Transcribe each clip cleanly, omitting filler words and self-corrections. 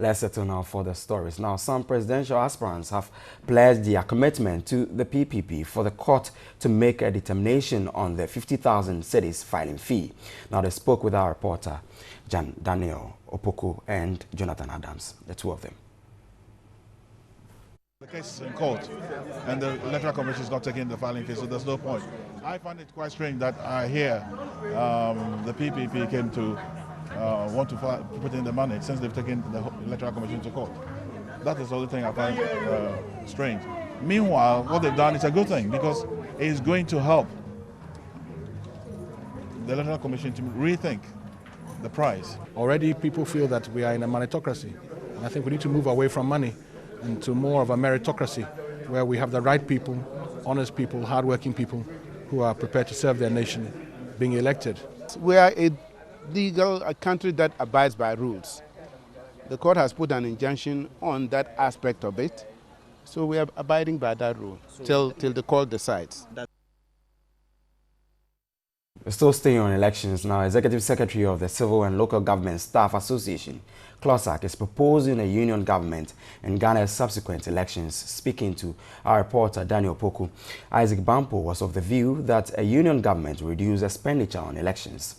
Let's settle now for the stories. Now, some presidential aspirants have pledged their commitment to the PPP for the court to make a determination on the 50,000 cedis filing fee. Now, they spoke with our reporter, Daniel Opoku and Jonathan Adams, the two of them. The case is in court, and the Electoral Commission is not taking the filing fee, so there's no point. I find it quite strange that I hear the PPP came to want to put in the money since they've taken the Electoral Commission to court. That is the only thing I find strange. Meanwhile, what they've done is a good thing because it is going to help the Electoral Commission to rethink the price. Already people feel that we are in a meritocracy, and I think we need to move away from money into more of a meritocracy where we have the right people, honest people, hardworking people who are prepared to serve their nation being elected. We are a legal country that abides by rules. The court has put an injunction on that aspect of it, so we are abiding by that rule till the court decides. We're still staying on elections now. Executive Secretary of the Civil and Local Government Staff Association, CLOSAC, is proposing a union government in Ghana's subsequent elections. Speaking to our reporter, Daniel Opoku, Isaac Bampo was of the view that a union government will reduce expenditure on elections.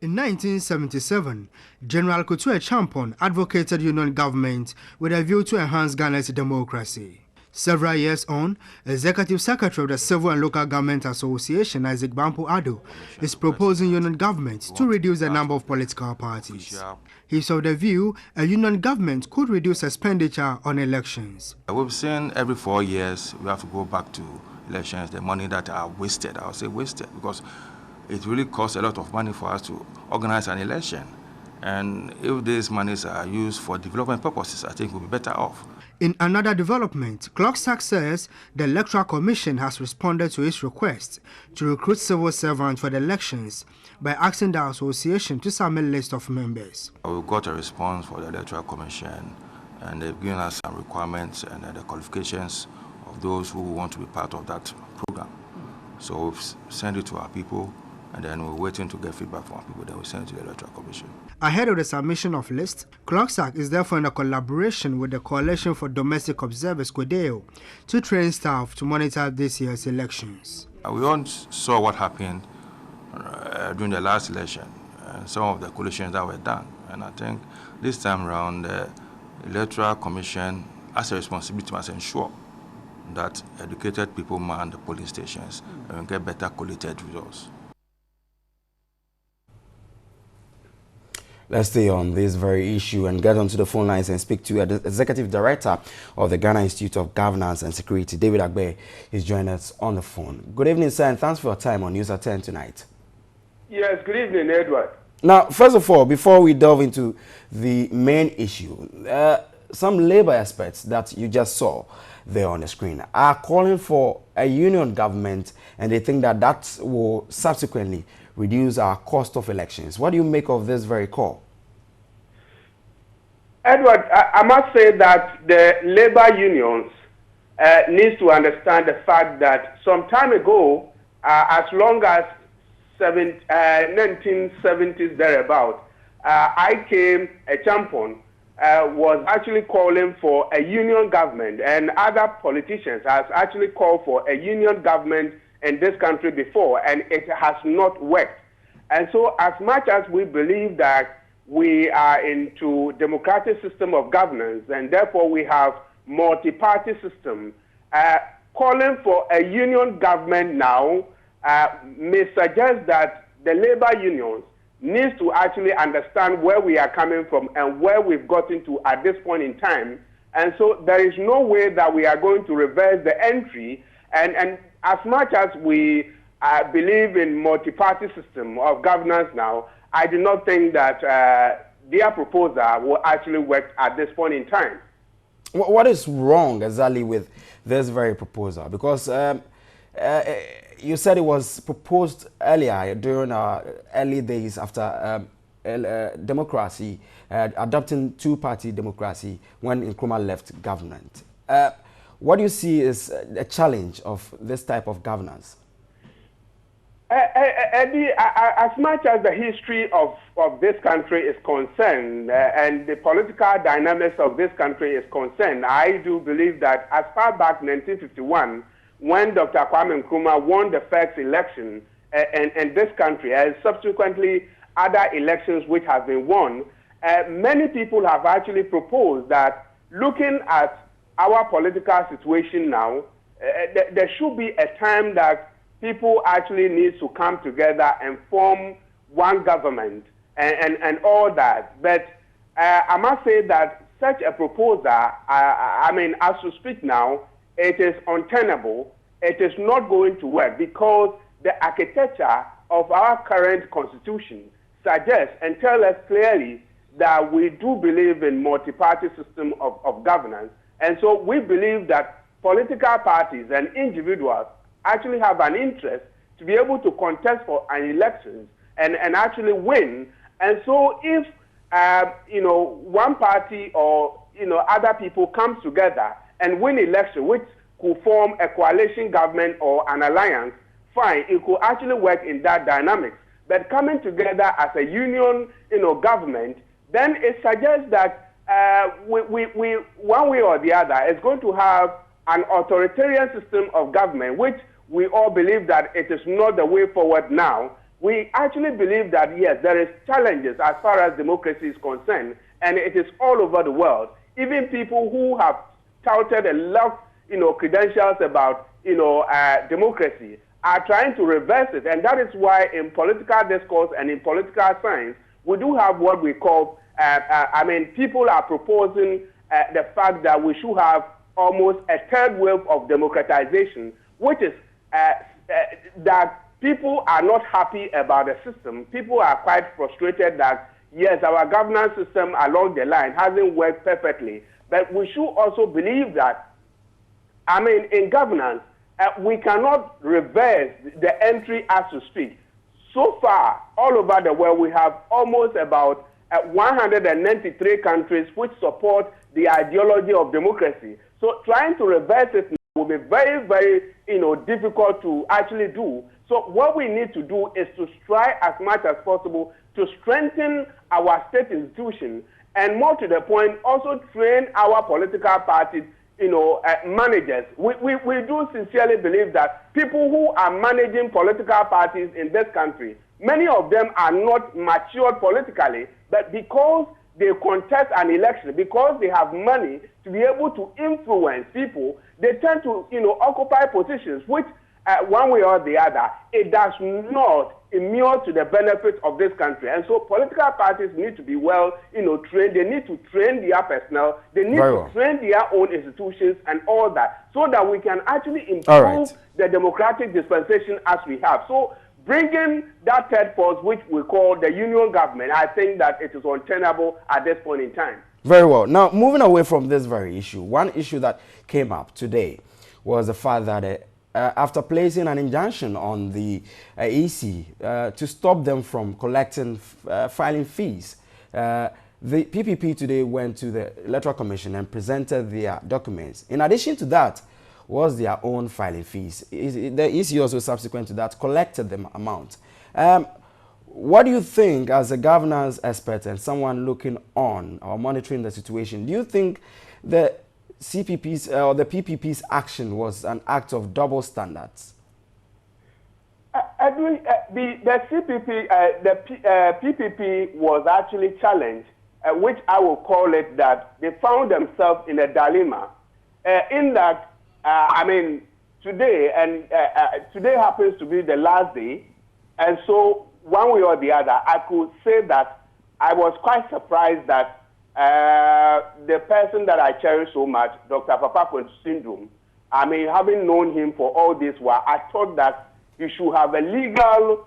In 1977, General Couture Champon advocated union government with a view to enhance Ghana's democracy. Several years on, Executive Secretary of the Civil and Local Government Association, Isaac Bampo Ado, is proposing union government to reduce the number of political parties. He is of the view a union government could reduce expenditure on elections. We've seen every 4 years we have to go back to elections, the money that are wasted, I would say wasted, because it really costs a lot of money for us to organize an election. And if these monies are used for development purposes, I think we'll be better off. In another development, CLOSAC says the Electoral Commission has responded to its request to recruit civil servants for the elections by asking the association to submit a list of members. We got a response for the Electoral Commission, and they've given us some requirements and the qualifications of those who want to be part of that program. So we've sent it to our people, and then we're waiting to get feedback from our people, then we send it to the Electoral Commission. Ahead of the submission of lists, CLOSAC is therefore in a collaboration with the Coalition for Domestic Observers, CODEO, to train staff to monitor this year's elections. We all saw what happened during the last election, and some of the coalitions that were done. And I think this time around, the Electoral Commission has a responsibility to ensure that educated people man the polling stations and get better collated results. Let's stay on this very issue and get onto the phone lines and speak to the Executive Director of the Ghana Institute of Governance and Security, David Agbe, is joining us on the phone. Good evening, sir, and thanks for your time on News at 10 tonight. Yes, good evening, Edward. Now, first of all, before we delve into the main issue, some labor experts that you just saw there on the screen are calling for a union government, and they think that that will subsequently reduce our cost of elections. What do you make of this very call? Edward, I must say that the labor unions need to understand the fact that some time ago, as long as 1970s thereabout, a champion was actually calling for a union government, and other politicians has actually called for a union government in this country before, and it has not worked. And so as much as we believe that we are into democratic system of governance, and therefore we have multi-party system, calling for a union government now may suggest that the labor unions needs to actually understand where we are coming from and where we've gotten to at this point in time. And so there is no way that we are going to reverse the entry, and as much as we believe in multi-party system of governance now, I do not think that their proposal will actually work at this point in time. What is wrong exactly with this very proposal? Because you said it was proposed earlier during our early days after democracy, adopting two-party democracy when Nkrumah left government. What do you see is a challenge of this type of governance? Eddie, as much as the history of this country is concerned and the political dynamics of this country is concerned, I do believe that as far back 1951, when Dr. Kwame Nkrumah won the first election in this country, and subsequently other elections which have been won, many people have actually proposed that looking at our political situation now, there should be a time that people actually need to come together and form one government and all that. But I must say that such a proposal, I mean, as we speak now, it is untenable. It is not going to work because the architecture of our current constitution suggests and tells us clearly that we do believe in multi-party system of governance. And so we believe that political parties and individuals actually have an interest to be able to contest for an election and actually win. And so if, one party or, other people comes together and win election, which could form a coalition government or an alliance, fine, it could actually work in that dynamics. But coming together as a union, government, then it suggests that we one way or the other is going to have an authoritarian system of government, which we all believe that it is not the way forward now. We actually believe that, yes, there is challenges as far as democracy is concerned, and it is all over the world. Even people who have touted a lot, credentials about, democracy are trying to reverse it. And that is why in political discourse and in political science, we do have what we call, people are proposing the fact that we should have almost a third wave of democratization, which is that people are not happy about the system. People are quite frustrated that, yes, our governance system along the line hasn't worked perfectly. But we should also believe that, in governance, we cannot reverse the entry as to speak. So far, all over the world, we have almost about 193 countries which support the ideology of democracy. So trying to reverse it will be very, very, difficult to actually do. So what we need to do is to try as much as possible to strengthen our state institutions and, more to the point, also train our political parties, managers. We do sincerely believe that people who are managing political parties in this country, many of them are not matured politically, but because they contest an election, because they have money to be able to influence people, they tend to, occupy positions which, one way or the other, it does not inure to the benefit of this country. And so political parties need to be well, trained. They need to train their personnel. They need to train their own institutions and all that, so that we can actually improve the democratic dispensation as we have. So bringing that third force, which we call the union government, I think that it is untenable at this point in time. Very well. Now, moving away from this very issue, one issue that came up today was the fact that after placing an injunction on the EC to stop them from collecting filing fees, the PPP today went to the Electoral Commission and presented their documents. In addition to that, was their own filing fees. The EC also subsequent to that collected the amount. What do you think, as a governance expert and someone looking on or monitoring the situation, do you think the CPP's or the PPP's action was an act of double standards? The CPP, PPP was actually challenged, which I will call it that they found themselves in a dilemma, in that, today, and today happens to be the last day, and so one way or the other, I could say that I was quite surprised that the person that I cherish so much, Dr. Papa Syndrome, having known him for all this while, I thought that he should have a legal,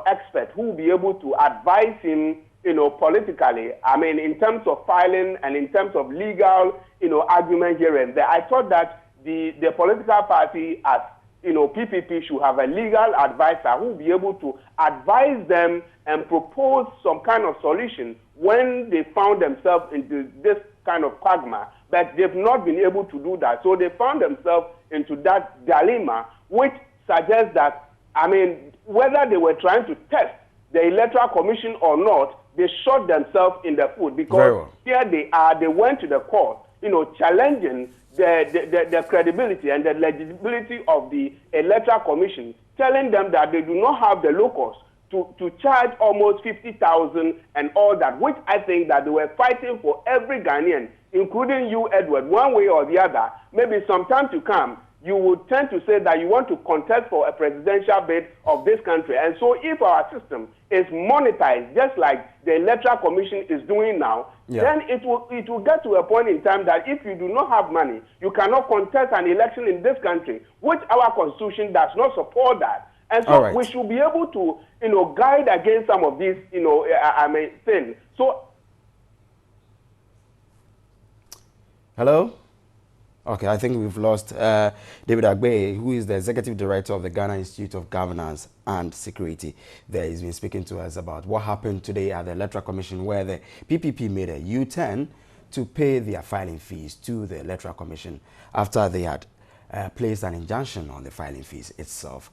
expert who will be able to advise him, politically. In terms of filing and in terms of legal, argument here and there. I thought that the political party as, PPP should have a legal advisor who will be able to advise them and propose some kind of solution when they found themselves into this kind of quagmire. But they've not been able to do that. So they found themselves into that dilemma, which suggests that I mean, whether they were trying to test the Electoral Commission or not, they shot themselves in the foot because here they are, they went to the court, challenging the credibility and the legibility of the Electoral Commission, telling them that they do not have the locus to charge almost 50,000 and all that, which I think that they were fighting for every Ghanaian, including you, Edward, one way or the other. Maybe sometime to come, you would tend to say that you want to contest for a presidential bid of this country. And so if our system is monetized, just like the Electoral Commission is doing now, then it will get to a point in time that if you do not have money, you cannot contest an election in this country, which our constitution does not support that. And so we should be able to, guide against some of these, things. So. Hello? Okay, I think we've lost David Agbe, who is the Executive Director of the Ghana Institute of Governance and Security. There he's been speaking to us about what happened today at the Electoral Commission, where the PPP made a U-turn to pay their filing fees to the Electoral Commission after they had placed an injunction on the filing fees itself.